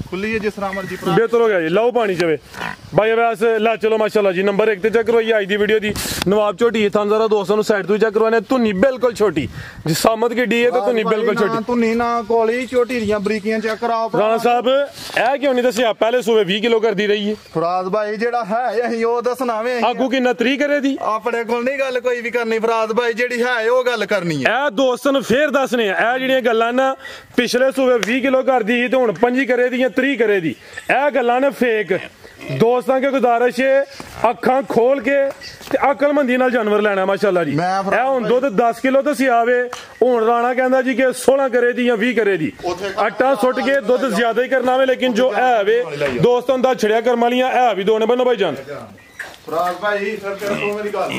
खुली है जिस तरह मर्जी बेहतर हो गया जी लाओ पानी चवे भाई वैसे ला चलो माशाल्लाह जी नंबर 1 ते चेक करवाइए आज दी वीडियो दी नवाब झोटी है थान जरा दोस्तों साइड तो चेक करवाने धुनी बिल्कुल छोटी जी सामत की डी है तो धुनी बिल्कुल छोटी धुनी ना कोली छोटी ਦੀਆਂ ਬਰੀਕੀਆਂ ਚੈੱਕ ਕਰਾਓ ਰਾਣਾ ਸਾਹਿਬ ਇਹ ਕਿਉਂ ਨਹੀਂ ਦੱਸਿਆ ਪਹਿਲੇ ਸੂਬੇ 20 ਕਿਲੋ ਕਰਦੀ ਰਹੀ ਹੈ ਫਰਾਜ਼ ਭਾਈ ਜਿਹੜਾ ਹੈ ਅਸੀਂ ਉਹ ਦੱਸਣਾ ਵੇ ਆਗੂ ਕਿੰਨਾ 3 ਕਰੇ ਦੀ ਆਪਣੇ ਕੋਲ ਨਹੀਂ ਗੱਲ ਕੋਈ ਵੀ ਕਰਨੀ ਫਰਾਜ਼ ਭਾਈ ਜਿਹੜੀ ਹੈ ਉਹ ਗੱਲ ਕਰਨੀ ਹੈ ਇਹ ਦੋਸਤਾਂ ਨੂੰ ਫੇਰ ਦੱਸਨੇ ਆ ਇਹ ਜਿਹੜੀਆਂ ਗੱਲਾਂ ਨਾ ਪਿਛਲੇ ਸੂਬੇ 20 ਕਿਲੋ ਕਰਦੀ ਸੀ ਤੇ ਹੁਣ 25 ਕਰੇ ਦੀ ਜਾਂ 3 ਕਰੇ ਦੀ ਇਹ ਗੱਲਾਂ ਨੇ ਫੇਕ ਦੋਸਤਾਂ ਕੇ ਗੁਜ਼ਾਰਿਸ਼ ਅੱਖਾਂ ਖੋਲ ਕੇ ਤੇ ਅਕਲਮੰਦੀ ਨਾਲ ਜਾਨਵਰ ਲੈਣਾ ਮਾਸ਼ਾਅੱਲਾ ਜੀ ਇਹ ਹੁਣ ਦੁੱਧ 10 ਕਿਲੋ ਤੇ ਸੀ ਆਵੇ ਹੁਣ ਰਾਣਾ ਕਹਿੰਦਾ ਜੀ ਕਿ 16 ਕਰੇ ਦੀ ਜਾਂ 20 ਕਰੇ ਦੀ ਆਟਾ ਸੁੱਟ ਕੇ ਦੁੱਧ ਜ਼ਿਆਦਾ ਹੀ ਕਰਨਾ ਵੇ ਲੇਕਿਨ ਜੋ ਇਹ ਵੇ ਦੋਸਤਾਂ ਦਾ ਛੜਿਆ ਕਰਮ ਵਾਲੀਆਂ ਇਹ ਵੀ ਦੋਨੇ ਬੰਨੋ ਭਾਈ ਜਾਨ ਫਰਾਜ਼ ਭਾਈ ਫਿਰ ਤੂੰ ਮੇਰੀ ਗੱਲ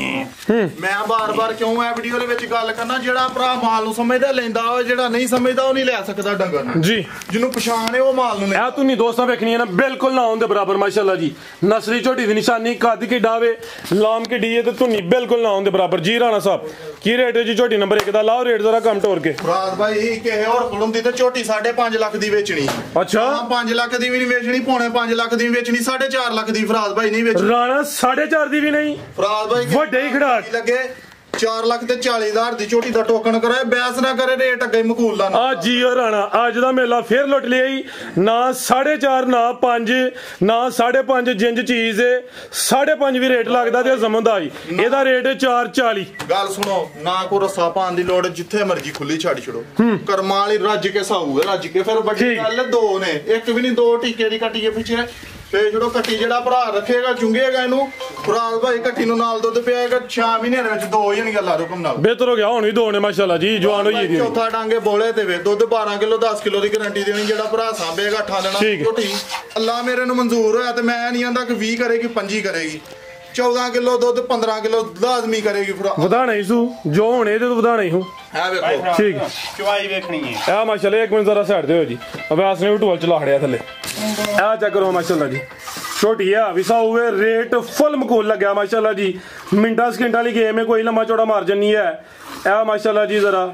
ਮੈਂ ਬਾਰ-ਬਾਰ ਕਿਉਂ ਇਹ ਵੀਡੀਓ ਦੇ ਵਿੱਚ ਗੱਲ ਕਰਨਾ ਜਿਹੜਾ ਭਰਾ ਮਾਲ ਨੂੰ ਸਮਝਦਾ ਲੈਂਦਾ ਉਹ ਜਿਹੜਾ ਨਹੀਂ ਸਮਝਦਾ ਉਹ ਨਹੀਂ ਲੈ ਸਕਦਾ ਡੰਗਰ ਨੂੰ ਜੀ ਜਿਹਨੂੰ ਪਛਾਣ ਹੈ ਉਹ ਮਾਲ ਨੂੰ ਇਹ ਤੂੰ ਨਹੀਂ ਦੋਸਤਾਂ ਵੇਖਣੀ ਹੈ ਨਾ ਬਿਲਕੁਲ ਨਾ ਹੋਣ ਦੇ ਬਰਾਬਰ ਮਾਸ਼ਾਅੱਲਾ ਜੀ ਨਸਲੀ ਝੋਟੀ ਦੀ ਨਿਸ਼ਾਨੀ ਕੱਦ ਕੀ ਡਾਵੇ ਲਾਮ ਕੀ ਡੀ ਤੇ ਤੂੰ ਨਹੀਂ ਬਿਲਕੁਲ ਨਾ ਹੋਣ ਦੇ ਬਰਾਬਰ ਜੀ ਰਾਣਾ ਸਾਹਿਬ ਕੀ ਰੇਟ ਹੈ ਜੀ ਝੋਟੀ ਨੰਬਰ 1 ਦਾ ਲਾਓ ਰੇਟ ਜ਼ਰਾ ਕਮ ਟੋਰ ਕੇ ਫਰਾਜ਼ ਭਾਈ ਕਿਸੇ ਹੋਰ ਕੋਲੋਂ ਦੀ ਤੇ ਝੋਟੀ 5.5 ਲੱਖ ਦੀ ਵੇਚਣੀ ਅੱਛਾ 5 ਲੱਖ ਦੀ ਵੀ ਨਹੀਂ ਵੇਚਣੀ ਪੌਣੇ 5 ਲੱਖ ਦੀ ਵੇਚਣੀ 4.5 ਲੱਖ ਦੀ ਫਰਾਜ਼ ਭਾਈ ਨਹੀਂ ਵੇਚਣੀ ਰਾਣਾ 4.5 ਦੀ ਵੀ ਨਹੀਂ ਫਰਾਜ਼ ਭਾਈ ਵੱਡੇ ਹੀ ਖੜਾਕ ਲੱਗੇ 4,40,000 ਦੀ ਝੋਟੀ ਦਾ ਟੋਕਨ ਕਰਾਏ ਬੈਸ ਨਾ ਕਰੇ ਰੇਟ ਅੱਗੇ ਮਕੂਲ ਦਾ ਆ ਜੀਓ ਰਾਣਾ ਅੱਜ ਦਾ ਮੇਲਾ ਫੇਰ ਲੁੱਟ ਲਿਆ ਈ ਨਾ 4.5 ਨਾ 5 ਨਾ 5.5 ਜਿੰਜ ਚੀਜ਼ ਏ 5.5 ਵੀ ਰੇਟ ਲੱਗਦਾ ਤੇ ਜ਼ਮੰਦਾ ਹੀ ਇਹਦਾ ਰੇਟ 4.40 ਗੱਲ ਸੁਣੋ ਨਾ ਕੋ ਰੱਸਾ ਪਾਣ ਦੀ ਲੋੜ ਜਿੱਥੇ ਮਰਜੀ ਖੁੱਲੀ ਛੱਡ ਛੜੋ ਕਰਮਾਂ ਵਾਲੀ ਰੱਜ ਕੇ ਸਾਊਗਾ ਰੱਜ ਕੇ ਫਿਰ ਵੱਡੀ ਗੱਲ ਦੋ ਨੇ ਇੱਕ ਵੀ ਨਹੀਂ ਦੋ ਟੀਕੇ ਦੀ ਕੱਟੀਏ ਪਿੱਛੇ ਤੇ ਜਦੋਂ ਕੱਟੀ ਜਿਹੜਾ ਭਰਾ ਰੱਖੇਗਾ ਚੁੰਗੇਗਾ ਇਹਨੂੰ ਫਰਾਜ਼ ਭਾਈ ਕੱਟੀ ਨੂੰ ਨਾਲ ਦੁੱਧ ਪਿਆਏਗਾ 6 ਮਹੀਨਿਆਂ ਦੇ ਵਿੱਚ 2 ਹੀ ਨਹੀਂ ਗੱਲਾਂ ਰੁਕਮ ਨਾਲ ਬਿਹਤਰ ਹੋ ਗਿਆ ਹੁਣ ਵੀ 2 ਨੇ ਮਾਸ਼ਾਅੱਲਾ ਜੀ ਜਵਾਨ ਹੋਈ ਦੀ ਚੌਥਾ ਡਾਂਗੇ ਬੋਲੇ ਤੇ ਵੇ ਦੁੱਧ 12 ਕਿਲੋ 10 ਕਿਲੋ ਦੀ ਗਾਰੰਟੀ ਦੇਣੀ ਜਿਹੜਾ ਭਰਾ ਸਾਂਭੇਗਾ ਠਾ ਲੈਣਾ ਝੋਟੀ ਅੱਲਾ ਮੇਰੇ ਨੂੰ ਮਨਜ਼ੂਰ ਹੋਇਆ ਤੇ ਮੈਂ ਨਹੀਂ ਆਂਦਾ ਕਿ 20 ਕਰੇਗੀ 25 ਕਰੇਗੀ 14 ਕਿਲੋ ਦੁੱਧ 15 ਕਿਲੋ ਲਾਜ਼ਮੀ ਕਰੇਗੀ ਵਧਾਣਾ ਹੀ ਸੂ ਜੋ ਹੁਣ ਇਹਦੇ ਤੋਂ ਵਧਾਣਾ ਹੀ ਹੂੰ ਹੈ ਵੇਖੋ ਠੀਕ ਚਵਾਈ ਵੇਖਣੀ ਹੈ ਆ ਮਾਸ਼ਾਅੱਲਾ ਇੱਕ ਮਿੰਟ ਜ਼ਰਾ ਸਾਈਡ ਤੇ ਹੋ ਜੀ ਅਬਾਸ ਨੇ ਵੀ ਢੋਲ ਚਲਾ ਖੜਿਆ ਥੱਲੇ ਆ ਚੈੱਕ ਕਰੋ ਮਾਸ਼ਾਅੱਲਾ ਜੀ ਛੋਟੀ ਆ ਵਿਸਾ ਹੋਵੇ ਰੇਟ ਫੁੱਲ ਮਕੂਲ ਲੱਗਿਆ ਮਾਸ਼ਾਅੱਲਾ ਜੀ ਮਿੰਟਾਂ ਸਕਿੰਟਾਂ ਵਾਲੀ ਗੇਮ ਹੈ ਕੋਈ ਲੰਮਾ ਚੌੜਾ ਮਾਰਜਨ ਨਹੀਂ ਹੈ ਆ ਮਾਸ਼ਾਅੱਲਾ ਜੀ ਜ਼ਰਾ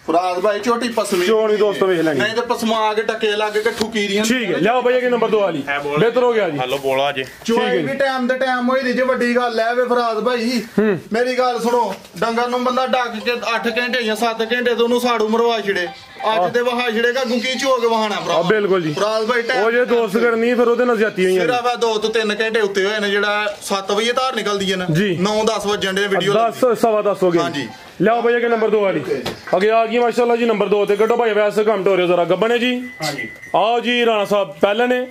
ਫਰਾਜ਼ ਭਾਈ ਛੋਟੀ ਪਸਮੀ ਚੋਣ ਵੀ ਦੋਸਤੋ ਵੇਖ ਲੈਣੀ ਨਹੀਂ ਤੇ ਪਸਮਾ ਕੇ ਟੱਕੇ ਲੱਗ ਕੇ ਠੁਕੀਰੀਆਂ ਠੀਕ ਹੈ ਲਿਆਓ ਭਈਆ ਕਿ ਨੰਬਰ 2 ਵਾਲੀ ਬਿਹਤਰ ਹੋ ਗਿਆ ਜੀ ਹਲੋ ਬੋਲਾ ਜੇ ਚੋਈ ਵੀ ਟਾਈਮ ਤੇ ਟਾਈਮ ਹੋਈ ਦੀ ਜੇ ਵੱਡੀ ਗੱਲ ਐ ਵੇ ਫਰਾਜ਼ ਭਾਈ ਮੇਰੀ ਗੱਲ ਸੁਣੋ ਡੰਗਰ ਨੂੰ ਬੰਦਾ ਡੱਕ ਕੇ 8 ਘੰਟੇ ਜਾਂ 7 ਘੰਟੇ ਤੋਂ ਉਹਨੂੰ ਸਾੜੂ ਮਰਵਾ ਛੜੇ ਅੱਜ ਦੇ ਵਹਾ ਛੜੇਗਾ ਗੁੰਕੀ ਝੋਕ ਵਹਾਣਾ ਭਰਾ ਬਿਲਕੁਲ ਜੀ ਫਰਾਜ਼ ਭਾਈ ਉਹ ਜੇ ਦੋਸਤ ਕਰਨੀ ਫਿਰ ਉਹਦੇ ਨਾਲ ਜ਼ਿਆਤੀ ਹੋਈਆਂ ਸਿਰਫ 2 ਤੋਂ 3 ਘੰਟੇ ਉੱਤੇ ਹੋਏ ਨੇ ਜਿਹੜਾ 7 ਵਜੇ ਧਾਰ ਨਿਕਲਦੀ ਹੈ ਨਾ 9-10 ਵਜੇ ਦੇ ਵੀਡੀਓ 10 ਸਵਾ 10 ਹੋ ਗਏ ਹਾਂਜੀ ਲਿਆਓ ਭਈਆ ਕਿ ਨੰਬਰ 2 ਵਾਲੀ ਅੱਗੇ ਆ ਗਈ ਮਾਸ਼ਾਅੱਲਾ ਜੀ ਨੰਬਰ 2 ਤੇ ਕੱਢੋ ਭਾਈ ਵੈਸੇ ਕੰਮ ਟੋਰਿਓ ਜ਼ਰਾ ਗੱਬਣੇ ਜੀ ਹਾਂਜੀ ਆਓ ਜੀ ਰਾਣਾ ਸਾਹਿਬ ਪਹਿਲਾਂ ਨੇ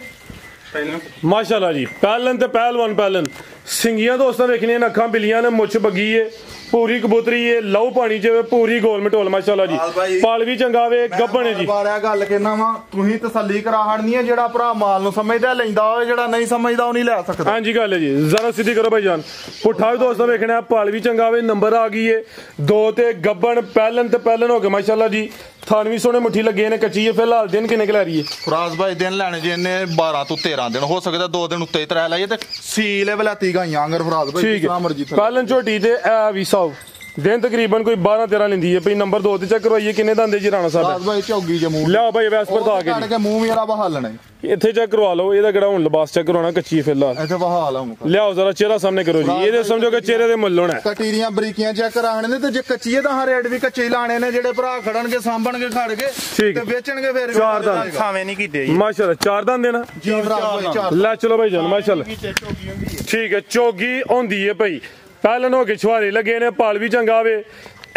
ਮਾਸ਼ਾਅੱਲਾ ਜੀ ਪਹਿਲਨ ਤੇ ਪਹਿਲਵਾਨ ਪਹਿਲਨ ਸਿੰਗੀਆਂ ਦੋਸਤਾਂ ਵੇਖਣੀਆਂ ਨੇ ਅੱਖਾਂ ਬਿੱਲੀਆਂ ਨੇ ਮੁੱਛ ਬੱਗੀ ਏ ਪੂਰੀ ਕਬੂਤਰੀ ਏ ਲਹੂ ਪਾਣੀ ਚ ਪੂਰੀ ਗੋਲ ਮਟੋਲ ਮਾਸ਼ਾਅੱਲਾ ਜੀ ਪਾਲ ਵੀ ਚੰਗਾ ਵੇ ਗੱਬਣ ਜੀ ਬਾਰਿਆ ਗੱਲ ਕਹਿਣਾ ਵਾ ਤੁਸੀਂ ਤਸੱਲੀ ਕਰਾ ਹੜਨੀ ਹੈ ਜਿਹੜਾ ਭਰਾ ਮਾਲ ਨੂੰ ਸਮਝਦਾ ਲੈਂਦਾ ਹੋਵੇ ਜਿਹੜਾ ਨਹੀਂ ਸਮਝਦਾ ਉਹ ਨਹੀਂ ਲੈ ਸਕਦਾ ਹਾਂਜੀ ਗੱਲ ਹੈ ਜੀ ਜ਼ਰਾ ਸਿੱਧੀ ਕਰੋ ਭਾਈ ਜਾਨ ਪੁੱਠਾ ਵੀ ਦੋਸਤਾਂ ਵੇਖਣਾ ਪਾਲ ਵੀ ਚੰਗਾ ਵੇ ਨੰਬਰ ਆ ਗਈ ਏ 2 ਤੇ ਗੱਬਣ ਪਹਿਲਨ ਤੇ ਪਹਿਲਨ ਹੋ ਗਏ ਮਾਸ਼ਾਅੱਲਾ ਜੀ ਥਾਨ ਵੀ ਸੋਹਣੇ ਮੁੱਠੀ ਲੱਗੇ ਨੇ ਕੱਚੀ ਏ ਫਿਲਹਾਲ ਦਿਨ ਕਿੰਨੇ ਕਲਾ ਰਹੀ ਏ ਫਰਾਜ਼ ਭਾਈ ਦਿਨ ਲੈਣੇ ਜੇ ਇਹਨੇ 12 ਤੋਂ 13 ਦਿਨ ਹੋ ਸਕਦਾ 2 ਦਿਨ ਉੱਤੇ ਤਰੇ ਲਾਈਏ ਤੇ ਸੀ ਲੈਵਲ ਆਤੀ ਗਾਈਆਂ ਅੰਗਰ ਫਰਾਜ਼ ਭਾਈ ਜਿੰਨਾ ਮਰਜੀ ਪਹਿਲਨ ਝੋਟੀ ਤੇ ਐ ਵੀ ਸਾਉ ਦਿਨ ਤਕਰੀਬਨ ਕੋਈ 12-13 ਲੈਂਦੀ ਹੈ ਭਈ ਨੰਬਰ 2 ਤੇ ਚੈੱਕ ਕਰਵਾਈਏ ਕਿੰਨੇ ਦੰਦੇ ਜੀ ਰਾਣਾ ਸਾਹਿਬ ਫਰਾਜ਼ ਭਾਈ ਝੋਗੀ ਜਮੂ ਲਿਆਓ ਭਾਈ ਵੈਸ ਪਰਤਾ ਕੇ ਕੇ ਮੂੰਹ ਮੇਰਾ ਬਹਾ ਲੈਣਾ ਇੱਥੇ ਚੈੱਕ ਕਰਵਾ ਲਓ ਇਹਦਾ ਕਿਹੜਾ ਹੁਣ ਲਿਬਾਸ ਚੈੱਕ ਕਰਵਾਉਣਾ ਕੱਚੀ ਫਿਲਹਾਲ ਇੱਥੇ ਬਹਾ ਲਾਉਂ ਲਿਆਓ ਜ਼ਰਾ ਚਿਹਰਾ ਸਾਹਮਣੇ ਕਰੋ ਜੀ ਇਹਦੇ ਸਮਝੋ ਕਿ ਚਿਹਰੇ ਦੇ ਮੁੱਲ ਹੋਣਾ ਕਟੀਰੀਆਂ ਬਰੀਕੀਆਂ ਚੈੱਕ ਕਰਾਣੇ ਨੇ ਤੇ ਜੇ ਕੱਚੀ ਹੈ ਤਾਂ ਹਾਂ ਰੇਟ ਵੀ ਕੱਚੇ ਹੀ ਲਾਣੇ ਨੇ ਜਿਹੜੇ ਭਰਾ ਖੜਨਗੇ ਸਾਂਭਣਗੇ ਖੜ ਕੇ ਤੇ ਵੇਚਣਗੇ ਫਿਰ ਚਾਰ ਦੰਦ ਸਾਵੇਂ ਨਹੀਂ ਕੀਤੇ ਜੀ ਮਾਸ਼ਾਅੱਲਾ 4 ਦੰਦ ਦੇਣਾ ਜੀ ਫਰਾਜ਼ ਭਾਈ 4 ਲੈ ਚਲੋ ਭਾਈ ਜਾਨ ਮਾਸ਼ਾਅੱਲਾ ਠੀਕ ਹੈ ਚੋਗੀ ਹੁੰਦੀ ਹੈ ਭਾਈ ਪਹਿਲਾਂ ਹੋ ਕੇ ਛੁਹਾਰੇ ਲੱਗੇ ਨੇ ਪਾਲ ਵੀ ਚੰਗਾ ਵੇ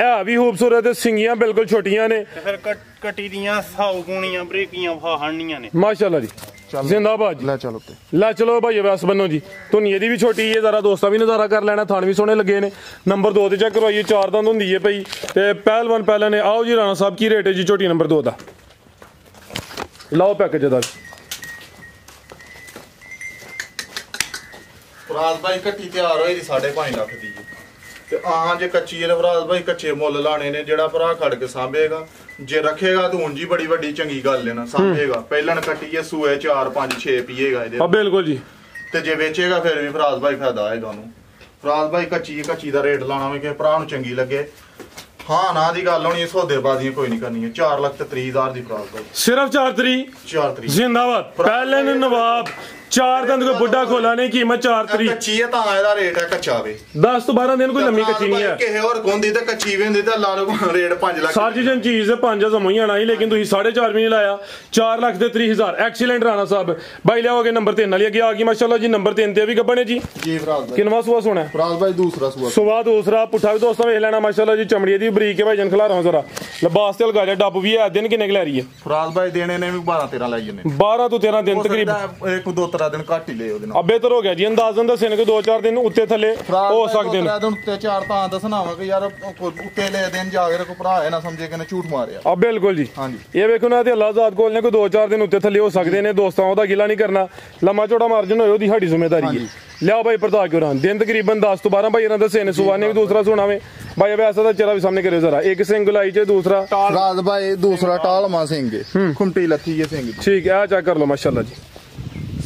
ਇਹ ਵੀ ਖੂਬਸੂਰਤ ਤੇ ਸਿੰਗੀਆਂ ਬਿਲਕੁਲ ਛੋਟੀਆਂ ਨੇ ਤੇ ਫਿਰ ਕਟੀ ਦੀਆਂ ਸਾਊ ਗੁਣੀਆਂ ਬਰੀਕੀਆਂ ਫਾਹਣੀਆਂ ਨੇ ਮਾਸ਼ਾਅੱਲਾ ਜੀ ਜ਼ਿੰਦਾਬਾਦ ਲੈ ਚਲੋ ਤੇ ਲੈ ਚਲੋ ਭਾਈ ਵੈਸ ਬੰਨੋ ਜੀ ਧੁਨੀ ਇਹਦੀ ਵੀ ਛੋਟੀ ਹੈ ਜ਼ਰਾ ਦੋਸਤਾਂ ਵੀ ਨਜ਼ਾਰਾ ਕਰ ਲੈਣਾ ਥਾਣ ਵੀ ਸੋਹਣੇ ਲੱਗੇ ਨੇ ਨੰਬਰ 2 ਤੇ ਚੈੱਕ ਕਰਵਾਈਏ 4 ਦੰਦ ਹੁੰਦੀ ਹੈ ਭਾਈ ਤੇ ਪਹਿਲਵਾਨ ਪਹਿਲਾਂ ਨੇ ਆਓ ਜੀ ਰਾਣਾ ਸਾਹਿਬ ਕੀ ਰੇਟ ਹੈ ਜੀ ਝੋਟੀ ਨੰਬਰ 2 ਦਾ ਲਾਓ ਪੈਕੇਜ ਦਾ ਫਰਾਜ਼ ਭਾਈ ਕੱਟੀ ਤਿਆਰ ਹੋਈ ਦੀ 5.5 ਲੱਖ ਦੀ ਤੇ ਆਹ ਜੇ ਕੱਚੀ ਹੈ ਫਰਾਜ਼ ਭਾਈ ਕੱਚੇ ਮੁੱਲ ਲਾਣੇ ਨੇ ਜਿਹੜਾ ਭਰਾ ਖੜ ਕੇ ਸਾਂਭੇਗਾ ਜੇ ਰੱਖੇਗਾ ਤਾਂ ਉਂਝ ਹੀ ਬੜੀ ਵੱਡੀ ਚੰਗੀ ਗੱਲ ਹੈ ਨਾ ਸਾਂਭੇਗਾ ਪਹਿਲਾਂ ਕੱਟੀ ਹੈ ਸੂਏ 4 5 6 ਪੀਏਗਾ ਇਹਦੇ ਬਿਲਕੁਲ ਜੀ ਤੇ ਜੇ ਵੇਚੇਗਾ ਫਿਰ ਵੀ ਫਰਾਜ਼ ਭਾਈ ਫਾਇਦਾ ਆਏਗਾ ਉਹਨੂੰ ਫਰਾਜ਼ ਭਾਈ ਕੱਚੀ ਦਾ ਰੇਟ ਲਾਣਾ ਵੀ ਕਿ ਭਰਾ ਨੂੰ ਚੰਗੀ ਲੱਗੇ ਹਾਂ ਨਾ ਦੀ ਗੱਲ ਹੋਣੀ ਸੌਦੇਬਾਜ਼ੀ ਕੋਈ ਨਹੀਂ ਕਰਨੀ ਹੈ 4 ਲੱਖ ਤੇ 30,000 ਦੀ ਫਰਾਜ਼ ਭਾਈ ਸਿਰਫ 4 ਤਰੀਕ ਜ਼ਿੰਦਾਬਾਦ ਪਹਿਲੇ ਨੂੰ ਨਵਾਬ 4 ਦੰਦ ਕੋਈ ਬੁੱਢਾ ਖੋਲਾ ਨਹੀਂ ਕੀਮਤ 4 ਤਰੀਕ ਕੱਚੀ ਹੈ ਤਾਂ ਇਹਦਾ ਰੇਟ ਹੈ ਕੱਚਾ ਵੇ 10 ਤੋਂ 12 ਦਿਨ ਕੋਈ ਲੰਮੀ ਕੱਚੀ ਨਹੀਂ ਹੈ ਕਿਸੇ ਹੋਰ ਗੋਂਦੀ ਤੇ ਕੱਚੀ ਵੀ ਹੁੰਦੀ ਤਾਂ ਲਾ ਲਓ ਰੇਟ 5 ਲੱਖ ਸਾਰੀ ਚੀਜ਼ 5 ਸਮਝ ਆਣਾ ਹੀ ਲੇਕਿਨ ਤੁਸੀਂ 4.5 ਵੀ ਨਹੀਂ ਲਾਇਆ 4 ਲੱਖ ਤੇ 30,000 ਐਕਸੀਲੈਂਟ ਰਾਣਾ ਸਾਹਿਬ ਬਾਈ ਲਿਆਓਗੇ ਨੰਬਰ 3 ਵਾਲੀ ਅੱਗੇ ਆ ਗਈ ਮਾਸ਼ਾਅੱਲਾ ਜੀ ਨੰਬਰ 3 ਤੇ ਵੀ ਗੱਬਣੇ ਜੀ ਫਰਾਜ਼ ਭਾਈ ਕਿੰਨਵਾ ਸੂਆ ਸੋਣਾ ਫਰਾਜ਼ ਭਾਈ ਦੂਸਰਾ ਸੂਆ ਦੂਸਰਾ ਪੁੱਠਾ ਵੀ ਦੋਸਤਾਂ ਵੇਖ ਲੈਣਾ ਮਾਸ਼ਾਅੱਲਾ ਜੀ ਚਮੜੀ ਦੀ ਬਰੀਕ ਹੈ ਭਾਈ ਜਨ ਖਲਾ ਰਹਾ ਜ਼ਰਾ ਲਿਬਾਸ ਤੇ ਲਗਾ ਜਾ ਡੱਬ ਵੀ ਹੈ ਦਿਨ ਕਿੰਨੇ ਕੁ ਲੈ ਰਹੀ ਹੈ ਫਰਾਜ਼ ਭਾਈ ਦੇਣੇ ਨੇ ਵੀ 12-13 ਲਾਈ ਜਨੇ 12 ਤੋਂ 13 ਦਿਨ ਤਕਰੀਬਨ ਇੱਕ 2-3 ਦਿਨ ਘੱਟ ਹੀ ਲਏ ਉਹਦੇ ਨਾਲ ਬਿਹਤਰ ਹੋ ਗਿਆ ਜੀ ਅੰਦਾਜ਼ਨ ਦੱਸੇ ਨੇ ਕਿ 2-4 ਦਿਨ ਉੱਤੇ ਥੱਲੇ ਹੋ ਸਕਦੇ ਨੇ ਦਿਨ ਉੱਤੇ 4 ਤਾਂ ਦੱਸਣਾ ਵਾ ਕਿ ਯਾਰ ਉੱਤੇ ਲੈ ਦਿਨ ਜਾ ਕੇ ਕੋ ਭਰਾ ਹੈ ਨਾ ਸਮਝੇ ਕਿ ਨੇ ਝੂਠ ਮਾਰਿਆ ਆ ਬਿਲਕੁਲ ਜੀ ਹਾਂਜੀ ਇਹ ਵੇਖੋ ਨਾ ਤੇ ਅੱਲਾਹ ਜ਼ਾਤ ਕੋਲ ਨੇ ਕੋਈ 2-4 ਦਿਨ ਉੱਤੇ ਥੱਲੇ ਹੋ ਸਕਦੇ ਨੇ ਦੋਸਤਾਂ ਉਹਦਾ ਗਿਲਾ ਨਹੀਂ ਕਰਨਾ ਲੰਮਾ ਚੌੜਾ ਮਾਰਜਨ ਹੋਏ ਉਹਦੀ ਸਾਡੀ ਜ਼ਿੰਮੇਵਾਰੀ ਹੈ ਲਿਆਓ ਭਾਈ ਪਰਤਾ ਕਿਉਂ ਰਾਂ ਦਿਨ ਤਕਰੀਬਨ 10 ਤੋਂ 12 ਭਾਈ ਇਹਨਾਂ ਦੱਸੇ ਨੇ ਸੁਬਾਨੇ ਵੀ ਦੂਸਰਾ ਸੁਣਾਵੇ ਭਾਈ ਵੈਸਾ ਦਾ ਚਿਹਰਾ ਵੀ ਸਾਹਮਣੇ ਕਰਿਓ ਜ਼ਰਾ ਇੱਕ ਸਿੰਘ ਲਾਈ ਚ ਦੂਸਰਾ ਫਰਾਜ਼ ਭਾਈ ਦੂਸਰਾ ਟਾਲਮਾ ਸਿੰਘ ਖੁੰਟੀ ਲੱਥੀ ਹੈ ਸਿੰਘ ਠੀਕ ਹੈ ਆ ਚੈੱਕ ਕਰ ਲਓ ਮਾਸ਼ਾਅੱਲਾ ਜੀ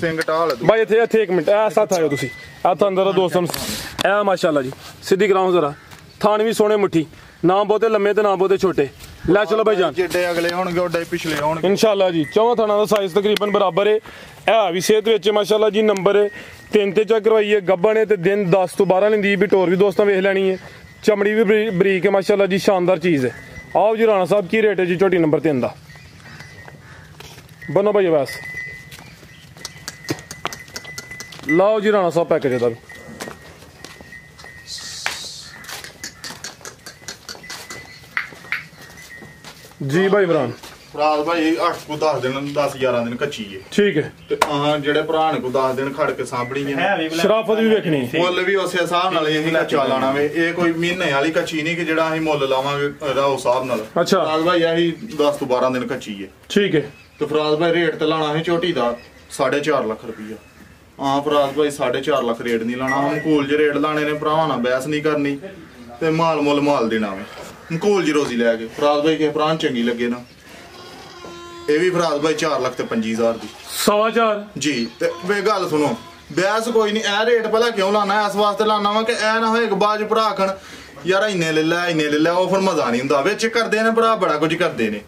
ਸਿੰਘ ਟਾਲ ਭਾਈ ਇੱਥੇ 1 ਮਿੰਟ ਐ ਸਾਥ ਆਇਓ ਤੁਸੀਂ ਆ ਤਾਂ ਅੰਦਰ ਦੋਸਤਾਂ ਐ ਮਾਸ਼ਾਅੱਲਾ ਜੀ ਸਿੱਧੀ ਕਰਾਓ ਜ਼ਰਾ ਥਾਣ ਵੀ ਸੋਹਣੇ ਮੁੱਠੀ ਨਾ ਬਹੁਤੇ ਲੰਮੇ ਤੇ ਨਾ ਬਹੁਤੇ ਛੋਟੇ ਲੈ ਚਲੋ ਭਾਈ ਜਾਨ ਜਿੱਡੇ ਅਗਲੇ ਹੋਣਗੇ ਓਡੇ ਪਿਛਲੇ ਹੋਣਗੇ ਇਨਸ਼ਾਅੱਲਾ ਜੀ। ਚੌਵਾਂ ਥਾਣਾ ਦਾ ਸਾਈਜ਼ ਤਕਰੀਬਨ ਬਰਾਬਰ ਹੈ। ਇਹ ਵੀ ਸਿਹਤ ਵਿੱਚ ਮਾਸ਼ਾਅੱਲਾ ਜੀ ਨੰਬਰ 3 ਤੇ ਚੈੱਕ ਕਰਵਾਈਏ। ਗੱਬਾ ਨੇ ਤੇ ਦਿਨ 10 ਤੋਂ 12 ਲੈਂਦੀ ਵੀ ਟੋਰ ਵੀ ਦੋਸਤਾਂ ਵੇਖ ਲੈਣੀ ਹੈ। ਚਮੜੀ ਵੀ ਬਰੀਕ ਹੈ ਮਾਸ਼ਾਅੱਲਾ ਜੀ, ਸ਼ਾਨਦਾਰ ਚੀਜ਼ ਹੈ। आओ जी राणा साहब की रेट है जी झोटी नंबर 3 का? बनो भाई बस लाओ जी राणा साहब पैकेज का जी भाई इमरान। ਰਾਤ ਭਾਈ 8 ਕੋ 10 ਦਿਨ 10-11 ਦਿਨ ਕੱਚੀ ਹੈ। ठीक है। ਤੇ ਜਿਹੜੇ ਭਰਾ ਨੇ ਕੋ 10 ਦਿਨ ਖੜ ਕੇ ਸਾਂਭਣੀ ਹੈ शराफत भी वेखनी ਮੁੱਲ ਵੀ ਉਸੇ ਹਿਸਾਬ ਨਾਲ ਇਹੀ ਕੱਚਾ ਲਾਣਾ ਵੇ। ਇਹ ਕੋਈ ਮਹੀਨੇ ਵਾਲੀ ਕੱਚੀ ਨਹੀਂ ਕਿ ਜਿਹੜਾ ਅਸੀਂ ਮੁੱਲ ਲਾਵਾਂਗੇ ਰਾਓ ਸਾਹਿਬ ਨਾਲ। अच्छा ਫਰਾਜ਼ ਭਾਈ ਇਹੀ 10 ਤੋਂ 12 ਦਿਨ ਕੱਚੀ ਹੈ। ठीक है। ਤੇ ਫਰਾਜ਼ ਭਾਈ ਰੇਟ ਤੇ ਲਾਣਾ ਹੈ ਝੋਟੀ ਦਾ 4.5 ਲੱਖ ਰੁਪਈਆ। ਫਰਾਜ਼ ਭਾਈ 4.5 ਲੱਖ ਰੇਟ ਨਹੀਂ ਲਾਣਾ। ਮਕੂਲ ਜੇ ਰੇਟ ਲਾਣੇ ਨੇ ਭਰਾਵਾਂ ਨਾਲ ਬਹਿਸ ਨਹੀਂ ਕਰਨੀ ਤੇ ਮਾਲ ਮੁੱਲ ਮਾਲ ਦੇਣਾ ਵੇ। ਮਕੂਲ ਜੀ ਰੋਜ਼ੀ ਲੈ ਕੇ ਫਰਾਜ਼ ਭਾਈ ਕਿਸੇ ਭਰਾ ਚੰਗੀ ਲੱਗੇ ਨਾ ਇਹ ਵੀ ਫਰਾਜ਼ ਭਾਈ 4 ਲੱਖ ਤੇ 25,000 ਦੀ 4.25 ਜੀ। ਤੇ ਵੇ ਗੱਲ ਸੁਣੋ ਬੈਸ ਕੋਈ ਨਹੀਂ ਇਹ ਰੇਟ ਪਹਿਲਾਂ ਕਿਉਂ ਲਾਣਾ ਇਸ ਵਾਸਤੇ ਲਾਣਾ ਵਾ ਕਿ ਇਹ ਨਾ ਹੋਏ ਕਿ ਬਾਅਦ ਭਰਾ ਆਖਣ ਯਾਰ ਇੰਨੇ ਲੈ ਲੈ ਉਹ ਫਿਰ ਮਜ਼ਾ ਨਹੀਂ ਹੁੰਦਾ। ਵਿੱਚ ਕਰਦੇ ਨੇ ਭਰਾ ਬੜਾ ਕੁਝ ਕਰਦੇ ਨੇ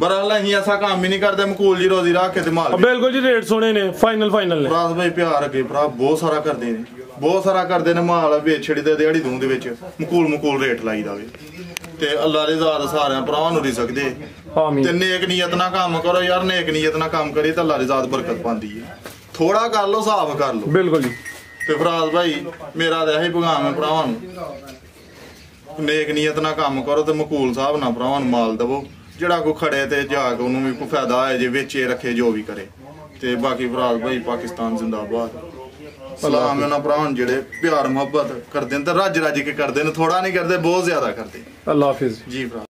ਪਰ ਅਸੀਂ ਐਸਾ ਕੰਮ ਹੀ ਨਹੀਂ ਕਰਦੇ। ਮਕੂਲ ਜੀ ਰੋਜ਼ੀ ਰੱਖ ਕੇ ਤੇ ਮਾਲ बिल्कुल जी रेट सोने ने फाइनल ने ਫਰਾਜ਼ ਭਾਈ ਪਿਆਰ ਅੱਗੇ ਭਰਾ ਬਹੁਤ ਸਾਰਾ ਕਰਦੇ ਨੇ ਬਹੁਤ ਸਾਰਾ ਕਰਦੇ ਨੇ ਮਾਲ ਵੇਚੜੀ ਤੇ ਦਿਹਾੜੀ ਦੂੰ ਦੇ ਵਿੱਚ ਮਕੂਲ ਰੇਟ ਲਾਈ ਦਾਵੇ ਤੇ ਅੱਲਾ ਦੀ ਜ਼ਾਤ ਸਾਰਿਆਂ ਭਰਾਵਾਂ ਨੂੰ ਰਿਜ਼ਕ ਦੇ आमीन। ਤੇ ਨੇਕ ਨੀਅਤ ਨਾਲ ਕੰਮ ਕਰੋ ਯਾਰ। ਨੇਕ ਨੀਅਤ ਨਾਲ ਕੰਮ ਕਰੀ ਤਾਂ ਅੱਲਾ ਦੀ ਜ਼ਾਤ ਬਰਕਤ ਪਾਉਂਦੀ ਹੈ। ਥੋੜਾ ਕਰ ਲਓ ਸਾਫ਼ ਕਰ ਲਓ बिल्कुल जी। ਤੇ ਫਰਾਜ਼ ਭਾਈ ਮੇਰਾ ਤਾਂ ਇਹੀ ਪੈਗਾਮ ਹੈ ਭਰਾਵਾਂ ਨੂੰ ਨੇਕ ਨੀਅਤ ਨਾਲ ਕੰਮ ਕਰੋ ਤੇ ਮਕੂਲ ਸਾਹਿਬ ਨਾਲ ਭਰਾਵਾਂ ਨੂੰ ਮਾਲ ਦਵੋ। ਜਿਹੜਾ ਕੋ ਖੜੇ ਤੇ ਜਾ ਕੇ ਉਹਨੂੰ ਵੀ ਕੋਈ ਫਾਇਦਾ ਹੋਏ ਜੇ ਵੇਚੇ ਰੱਖੇ ਜੋ ਵੀ ਕਰੇ। ਤੇ ਬਾਕੀ ਫਰਾਜ਼ ਭਾਈ ਪਾਕਿਸਤਾਨ ਜ਼ਿੰਦਾਬਾਦ। ਸਲਾਮ ਉਹਨਾਂ ਭਰਾਵਾਂ ਨੂੰ ਜਿਹੜੇ ਪਿਆਰ ਮੁਹੱਬਤ ਕਰਦੇ ਨੇ ਤੇ ਰੱਜ ਕੇ ਕਰਦੇ ਨੇ। ਥੋੜਾ ਨਹੀਂ ਕਰਦੇ ਬਹੁਤ ਜ਼ਿਆਦਾ ਕਰਦੇ। अल्लाह हाफिज। ਜੀ ਭਰਾ।